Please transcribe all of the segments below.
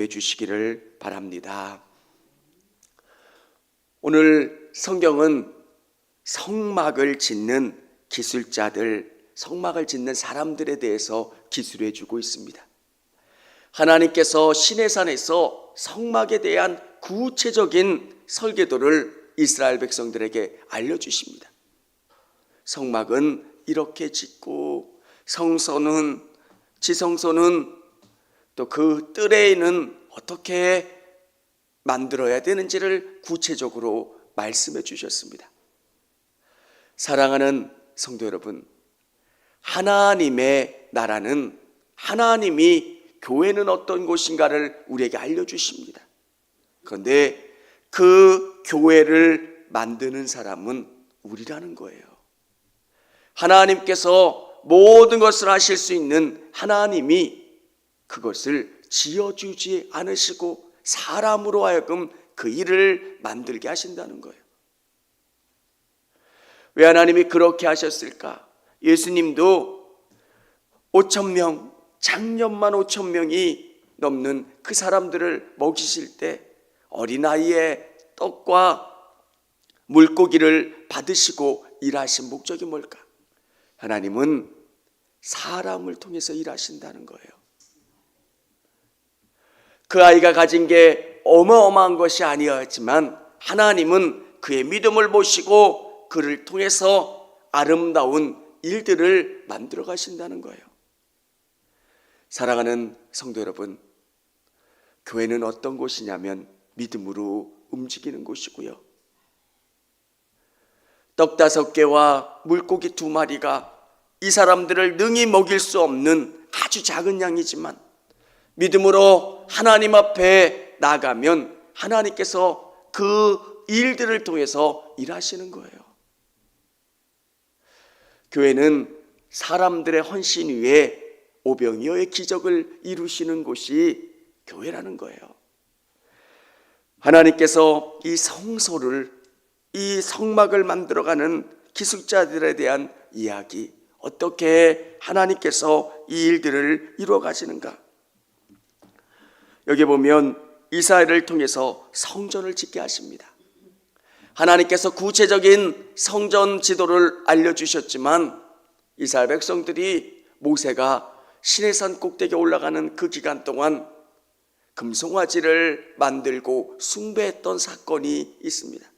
해주시기를 바랍니다. 오늘 성경은 성막을 짓는 기술자들, 성막을 짓는 사람들에 대해서 기술해 주고 있습니다. 하나님께서 시내산에서 성막에 대한 구체적인 설계도를 이스라엘 백성들에게 알려주십니다. 성막은 이렇게 짓고, 성소는, 지성소는 또 그 뜰에는 어떻게 만들어야 되는지를 구체적으로 말씀해 주셨습니다. 사랑하는 성도 여러분, 하나님의 나라는, 하나님이 교회는 어떤 곳인가를 우리에게 알려주십니다. 그런데 그 교회를 만드는 사람은 우리라는 거예요. 하나님께서 모든 것을 하실 수 있는 하나님이 그것을 지어주지 않으시고 사람으로 하여금 그 일을 만들게 하신다는 거예요. 왜 하나님이 그렇게 하셨을까? 예수님도 5,000명, 작년만 5,000명이 넘는 그 사람들을 먹이실 때 어린아이의 떡과 물고기를 받으시고 일하신 목적이 뭘까? 하나님은 사람을 통해서 일하신다는 거예요. 그 아이가 가진 게 어마어마한 것이 아니었지만 하나님은 그의 믿음을 보시고 그를 통해서 아름다운 일들을 만들어 가신다는 거예요. 사랑하는 성도 여러분, 교회는 어떤 곳이냐면 믿음으로 움직이는 곳이고요. 떡 5개와 물고기 2마리가 이 사람들을 능히 먹일 수 없는 아주 작은 양이지만 믿음으로 하나님 앞에 나가면 하나님께서 그 일들을 통해서 일하시는 거예요. 교회는 사람들의 헌신 위에 오병이어의 기적을 이루시는 곳이 교회라는 거예요. 하나님께서 이 성소를, 이 성막을 만들어가는 기술자들에 대한 이야기, 어떻게 하나님께서 이 일들을 이루어 가시는가? 여기 보면 이스라엘을 통해서 성전을 짓게 하십니다. 하나님께서 구체적인 성전 지도를 알려주셨지만 이스라엘 백성들이 모세가 시내산 꼭대기에 올라가는 그 기간 동안 금송아지를 만들고 숭배했던 사건이 있습니다.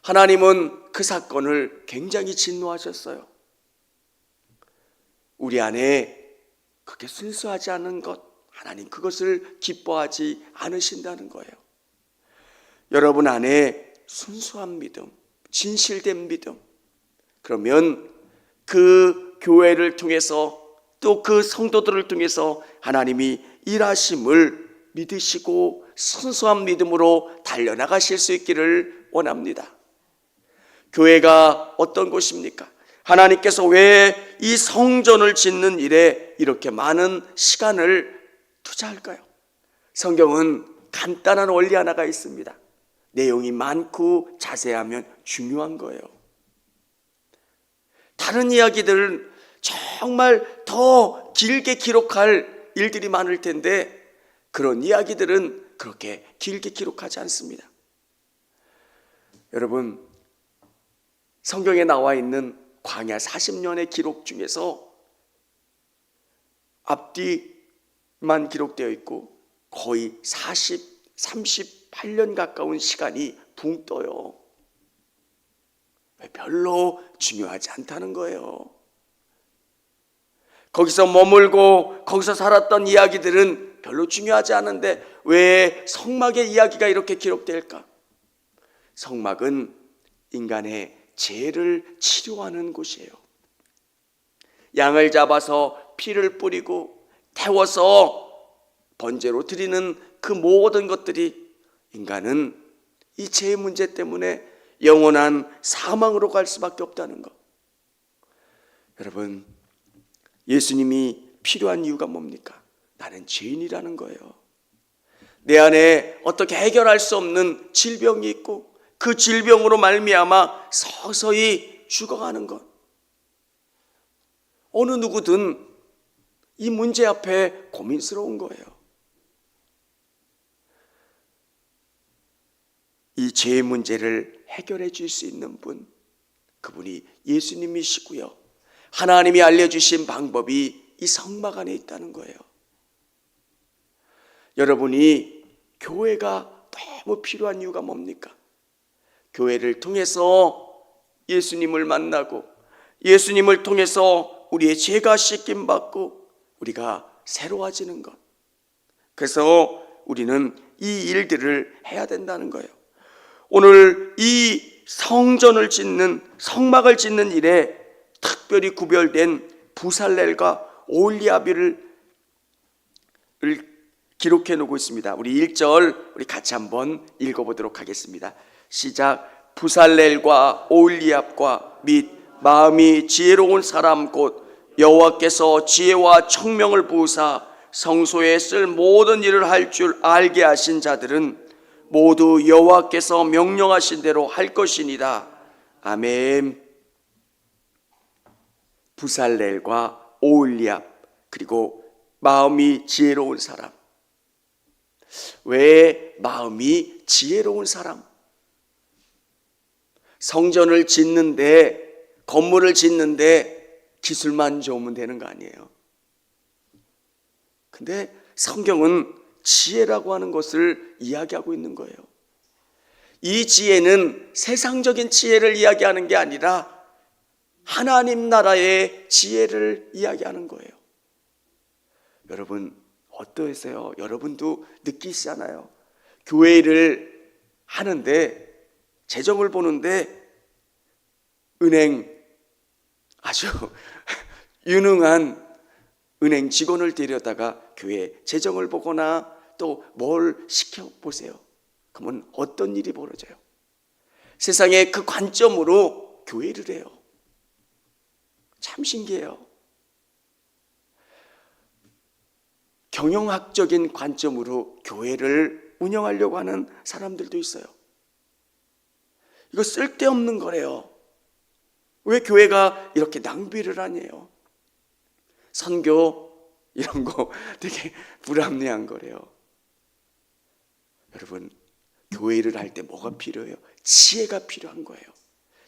하나님은 그 사건을 굉장히 진노하셨어요. 우리 안에 그렇게 순수하지 않은 것, 하나님 그것을 기뻐하지 않으신다는 거예요. 여러분 안에 순수한 믿음, 진실된 믿음, 그러면 그 교회를 통해서 또 그 성도들을 통해서 하나님이 일하심을 믿으시고 순수한 믿음으로 달려나가실 수 있기를 원합니다. 교회가 어떤 곳입니까? 하나님께서 왜 이 성전을 짓는 일에 이렇게 많은 시간을 투자할까요? 성경은 간단한 원리 하나가 있습니다. 내용이 많고 자세하면 중요한 거예요. 다른 이야기들은 정말 더 길게 기록할 일들이 많을 텐데 그런 이야기들은 그렇게 길게 기록하지 않습니다. 여러분, 성경에 나와 있는 광야 40년의 기록 중에서 앞뒤만 기록되어 있고 거의 38년 가까운 시간이 붕 떠요. 별로 중요하지 않다는 거예요. 거기서 머물고 거기서 살았던 이야기들은 별로 중요하지 않은데 왜 성막의 이야기가 이렇게 기록될까? 성막은 인간의 죄를 치료하는 곳이에요. 양을 잡아서 피를 뿌리고 태워서 번제로 드리는 그 모든 것들이 인간은 이 죄의 문제 때문에 영원한 사망으로 갈 수밖에 없다는 것. 여러분, 예수님이 필요한 이유가 뭡니까? 나는 죄인이라는 거예요. 내 안에 어떻게 해결할 수 없는 질병이 있고 그 질병으로 말미암아 서서히 죽어가는 것. 어느 누구든 이 문제 앞에 고민스러운 거예요. 이 죄의 문제를 해결해 줄 수 있는 분, 그분이 예수님이시고요. 하나님이 알려주신 방법이 이 성막 안에 있다는 거예요. 여러분이 교회가 너무 필요한 이유가 뭡니까? 교회를 통해서 예수님을 만나고 예수님을 통해서 우리의 죄가 씻김 받고 우리가 새로워지는 것. 그래서 우리는 이 일들을 해야 된다는 거예요. 오늘 이 성전을 짓는, 성막을 짓는 일에 특별히 구별된 부살렐과 오홀리압을 기록해 놓고 있습니다. 우리 1절 우리 같이 한번 읽어보도록 하겠습니다. 시작. 부살렐과 오홀리압과 및 마음이 지혜로운 사람 곧 여호와께서 지혜와 청명을 부으사 성소에 쓸 모든 일을 할 줄 알게 하신 자들은 모두 여호와께서 명령하신 대로 할 것이니라. 아멘. 부살렐과 오홀리압, 그리고 마음이 지혜로운 사람. 왜 마음이 지혜로운 사람? 성전을 짓는데, 건물을 짓는데 기술만 좋으면 되는 거 아니에요. 근데 성경은 지혜라고 하는 것을 이야기하고 있는 거예요. 이 지혜는 세상적인 지혜를 이야기하는 게 아니라 하나님 나라의 지혜를 이야기하는 거예요. 여러분 어떠세요? 여러분도 느끼시잖아요. 교회를 하는데, 재정을 보는데 은행 아주 유능한 은행 직원을 데려다가 교회 재정을 보거나 또 뭘 시켜보세요. 그러면 어떤 일이 벌어져요? 세상의 그 관점으로 교회를 해요. 참 신기해요. 경영학적인 관점으로 교회를 운영하려고 하는 사람들도 있어요. 이거 쓸데없는 거래요. 왜 교회가 이렇게 낭비를 하냐요? 선교 이런 거 되게 불합리한 거래요. 여러분, 교회를 할 때 뭐가 필요해요? 지혜가 필요한 거예요.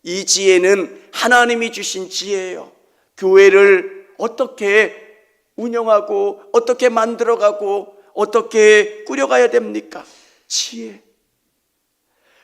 이 지혜는 하나님이 주신 지혜예요. 교회를 어떻게 운영하고 어떻게 만들어가고 어떻게 꾸려가야 됩니까? 지혜.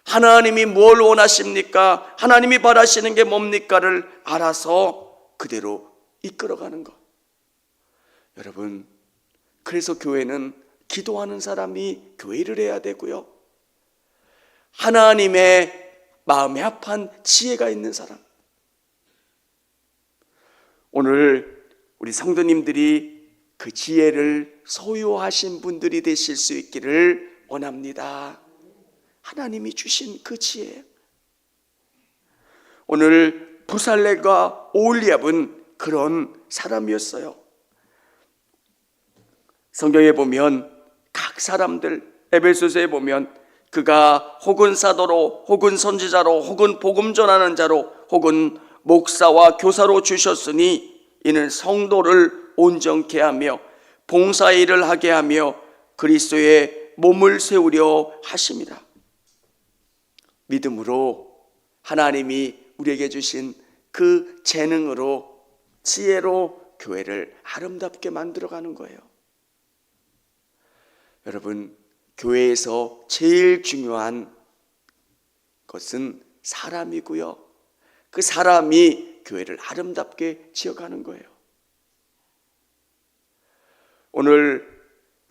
하나님이 뭘 원하십니까? 하나님이 바라시는 게 뭡니까를 알아서 그대로 이끌어가는 것. 여러분, 그래서 교회는 기도하는 사람이 교회를 해야 되고요, 하나님의 마음에 합한 지혜가 있는 사람. 오늘 우리 성도님들이 그 지혜를 소유하신 분들이 되실 수 있기를 원합니다. 하나님이 주신 그 지혜. 오늘 부살렐과 오홀리압은 그런 사람이었어요. 성경에 보면 각 사람들, 에베소서에 보면 그가 혹은 사도로 혹은 선지자로 혹은 복음 전하는 자로 혹은 목사와 교사로 주셨으니 이는 성도를 온전케 하며 봉사의 일을 하게 하며 그리스도의 몸을 세우려 하심이라. 믿음으로 하나님이 우리에게 주신 그 재능으로, 지혜로 교회를 아름답게 만들어가는 거예요. 여러분, 교회에서 제일 중요한 것은 사람이고요, 그 사람이 교회를 아름답게 지어가는 거예요. 오늘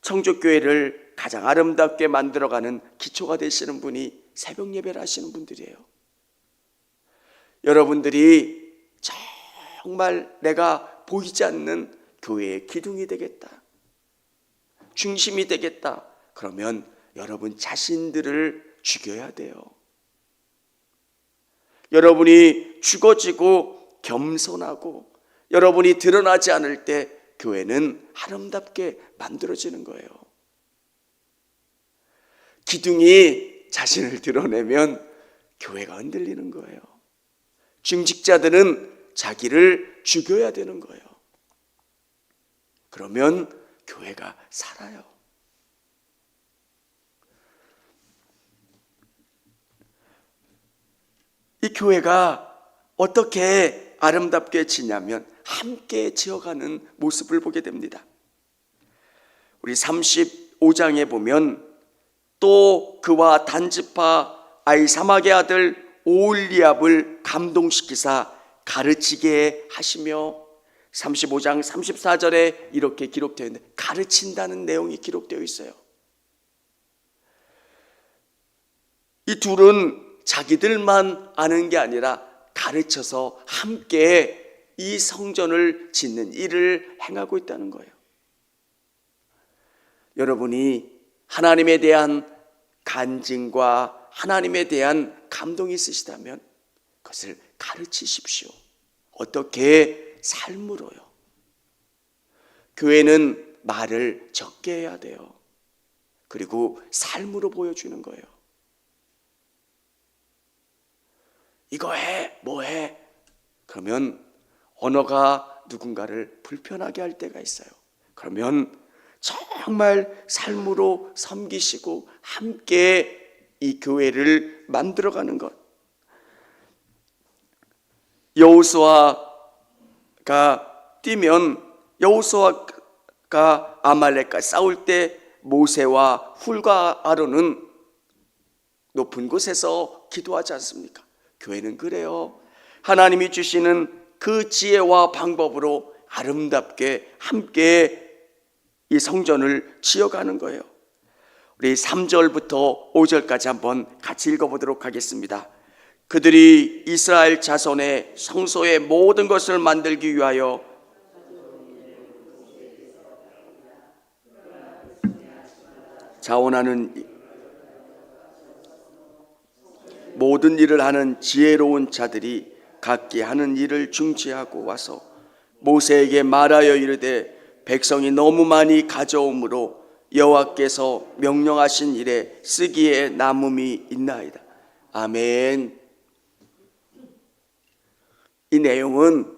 청족교회를 가장 아름답게 만들어가는 기초가 되시는 분이 새벽 예배를 하시는 분들이에요. 여러분들이 정말 내가 보이지 않는 교회의 기둥이 되겠다, 중심이 되겠다, 그러면 여러분 자신들을 죽여야 돼요. 여러분이 죽어지고 겸손하고 여러분이 드러나지 않을 때 교회는 아름답게 만들어지는 거예요. 기둥이 자신을 드러내면 교회가 흔들리는 거예요. 중직자들은 자기를 죽여야 되는 거예요. 그러면 교회가 살아요. 이 교회가 어떻게 아름답게 지냐면 함께 지어가는 모습을 보게 됩니다. 우리 35장에 보면 또 그와 단지파 아히사막의 아들 오홀리압을 감동시키사 가르치게 하시며, 35장 34절에 이렇게 기록되어 있는데 가르친다는 내용이 기록되어 있어요. 이 둘은 자기들만 아는 게 아니라 가르쳐서 함께 이 성전을 짓는 일을 행하고 있다는 거예요. 여러분이 하나님에 대한 간증과 하나님에 대한 감동이 있으시다면 그것을 가르치십시오. 어떻게? 삶으로요. 교회는 말을 적게 해야 돼요. 그리고 삶으로 보여주는 거예요. 이거 해, 뭐 해? 그러면 언어가 누군가를 불편하게 할 때가 있어요. 그러면 정말 삶으로 섬기시고 함께 이 교회를 만들어가는 것. 여호수아가 뛰면 여호수아가 아말렉과 싸울 때 모세와 훌과 아론은 높은 곳에서 기도하지 않습니까? 교회는 그래요. 하나님이 주시는 그 지혜와 방법으로 아름답게 함께 이 성전을 지어가는 거예요. 우리 3절부터 5절까지 한번 같이 읽어보도록 하겠습니다. 그들이 이스라엘 자손의 성소의 모든 것을 만들기 위하여 자원하는 모든 일을 하는 지혜로운 자들이 각기 하는 일을 중지하고 와서 모세에게 말하여 이르되 백성이 너무 많이 가져오므로 여호와께서 명령하신 일에 쓰기에 남음이 있나이다. 아멘. 이 내용은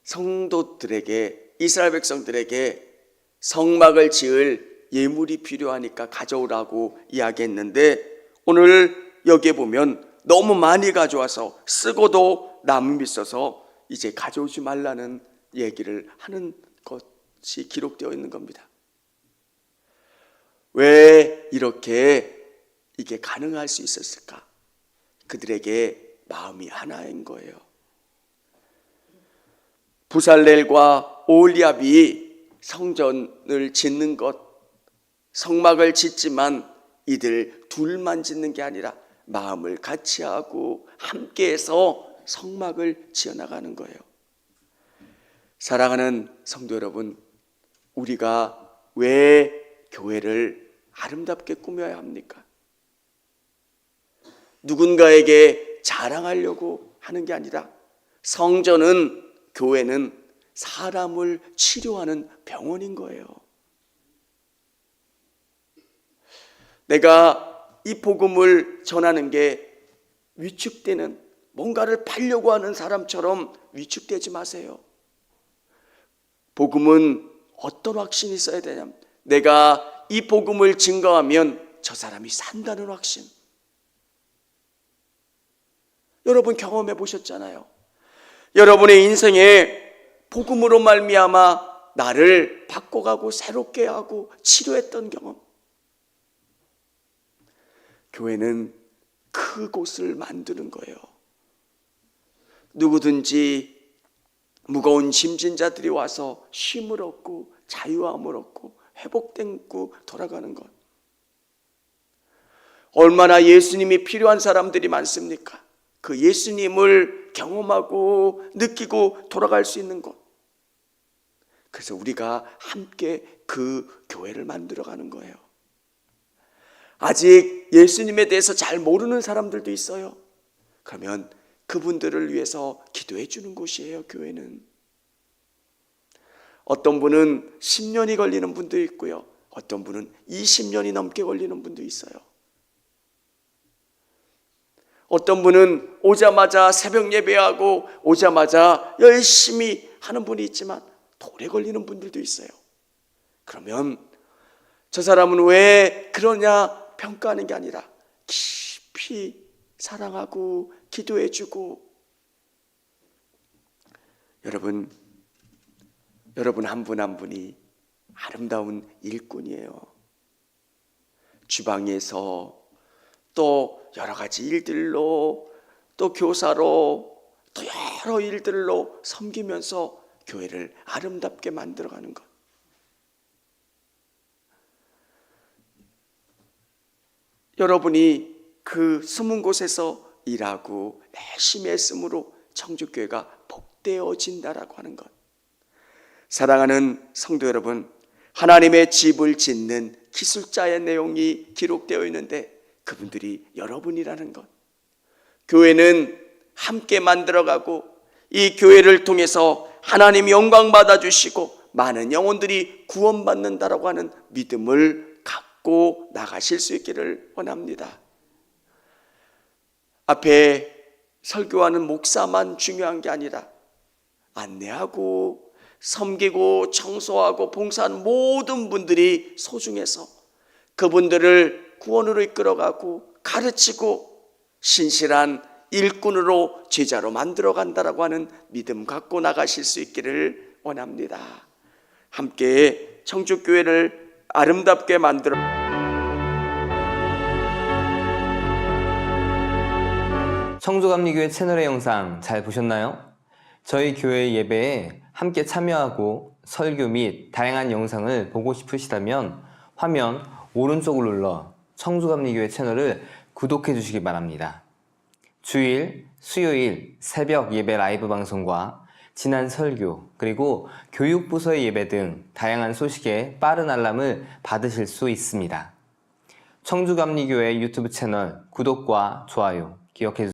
성도들에게, 이스라엘 백성들에게 성막을 지을 예물이 필요하니까 가져오라고 이야기했는데, 오늘 여기에 보면 너무 많이 가져와서 쓰고도 남음이 있어서 이제 가져오지 말라는 얘기를 하는 것이 기록되어 있는 겁니다. 왜 이렇게 이게 가능할 수 있었을까? 그들에게 마음이 하나인 거예요. 부살렐과 오홀리압이 성전을 짓는 것, 성막을 짓지만 이들 둘만 짓는 게 아니라 마음을 같이 하고 함께해서 성막을 지어나가는 거예요. 사랑하는 성도 여러분, 우리가 왜 교회를 아름답게 꾸며야 합니까? 누군가에게 자랑하려고 하는 게 아니라 성전은, 교회는 사람을 치료하는 병원인 거예요. 내가 이 복음을 전하는 게 위축되는, 뭔가를 팔려고 하는 사람처럼 위축되지 마세요. 복음은 어떤 확신이 있어야 되냐면, 내가 이 복음을 증거하면 저 사람이 산다는 확신. 여러분 경험해 보셨잖아요. 여러분의 인생에 복음으로 말미암아 나를 바꿔가고 새롭게 하고 치료했던 경험. 교회는 그곳을 만드는 거예요. 누구든지 무거운 짐진 자들이 와서 쉼을 얻고 자유함을 얻고 회복되고 돌아가는 것. 얼마나 예수님이 필요한 사람들이 많습니까? 그 예수님을 경험하고 느끼고 돌아갈 수 있는 것. 그래서 우리가 함께 그 교회를 만들어가는 거예요. 아직 예수님에 대해서 잘 모르는 사람들도 있어요. 그러면 그분들을 위해서 기도해 주는 곳이에요, 교회는. 어떤 분은 10년이 걸리는 분도 있고요. 어떤 분은 20년이 넘게 걸리는 분도 있어요. 어떤 분은 오자마자 새벽 예배하고 오자마자 열심히 하는 분이 있지만 오래 걸리는 분들도 있어요. 그러면 저 사람은 왜 그러냐 평가하는 게 아니라 깊이 사랑하고 기도해주고. 여러분 한 분 한 분이 아름다운 일꾼이에요. 주방에서 또 여러 가지 일들로, 또 교사로, 또 여러 일들로 섬기면서 교회를 아름답게 만들어가는 것. 여러분이 그 숨은 곳에서 일하고 열심히 했으므로 청주교회가 복되어진다라고 하는 것. 사랑하는 성도 여러분, 하나님의 집을 짓는 기술자의 내용이 기록되어 있는데 그분들이 여러분이라는 것. 교회는 함께 만들어가고 이 교회를 통해서 하나님 영광 받아주시고 많은 영혼들이 구원받는다라고 하는 믿음을 갖고 나가실 수 있기를 원합니다. 앞에 설교하는 목사만 중요한 게 아니라 안내하고 섬기고 청소하고 봉사하는 모든 분들이 소중해서 그분들을 구원으로 이끌어가고 가르치고 신실한 일꾼으로 제자로 만들어간다라고 하는 믿음 갖고 나가실 수 있기를 원합니다. 함께 청주교회를 아름답게 만들어 청주감리교회 채널의 영상 잘 보셨나요? 저희 교회 예배에 함께 참여하고 설교 및 다양한 영상을 보고 싶으시다면 화면 오른쪽을 눌러 청주감리교회 채널을 구독해 주시기 바랍니다. 주일, 수요일 새벽 예배 라이브 방송과 지난 설교 그리고 교육부서의 예배 등 다양한 소식에 빠른 알람을 받으실 수 있습니다. 청주감리교회 유튜브 채널 구독과 좋아요 기억해 주세요.